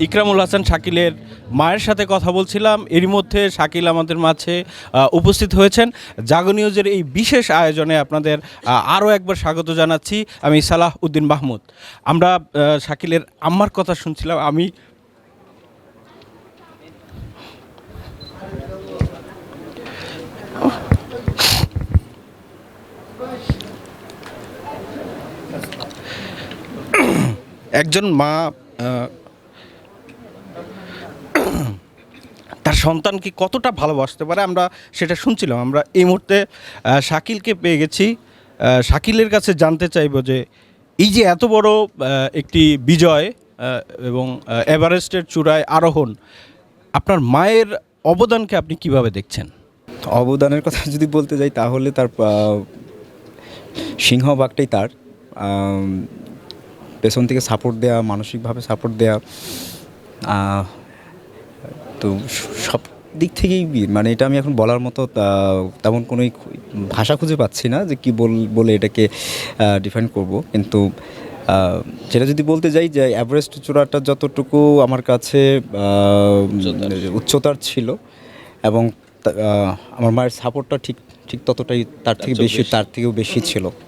ইকরামুল হাসান শাকিলের মায়ের সাথে কথা বলছিলাম। এরই মধ্যে শাকিল আমাদের মাঝে উপস্থিত হয়েছেন। জাগো নিউজের এই বিশেষ আয়োজনে আপনাদের আরও একবার স্বাগত জানাচ্ছি। আমি সালাহ উদ্দিন মাহমুদ। আমরা শাকিলের আম্মার কথা শুনছিলাম। আমি একজন মা তার সন্তানকে কতটা ভালোবাসতে পারে আমরা সেটা শুনছিলাম। আমরা এই মুহূর্তে শাকিলকে পেয়ে গেছি। শাকিলের কাছে জানতে চাইবো যে এই যে এত বড় একটি বিজয় এবং এভারেস্টের চূড়ায় আরোহণ, আপনার মায়ের অবদানকে আপনি কিভাবে দেখছেন? অবদানের কথা যদি বলতে যাই তাহলে তার সিংহভাগটাই তার। পেছন থেকে সাপোর্ট দেওয়া, মানসিকভাবে সাপোর্ট দেওয়া, তো সব দিক থেকেই মানে এটা আমি এখন বলার মতো তেমন কোনো ভাষা খুঁজে পাচ্ছি না যে কী বলে এটাকে ডিফাইন করব। কিন্তু সেটা যদি বলতে যাই যে এভারেস্ট চূড়াটা যতটুকু আমার কাছে উচ্চতার ছিল এবং আমার মায়ের সাপোর্টটা ঠিক ঠিক ততটাই তার থেকেও বেশি ছিল।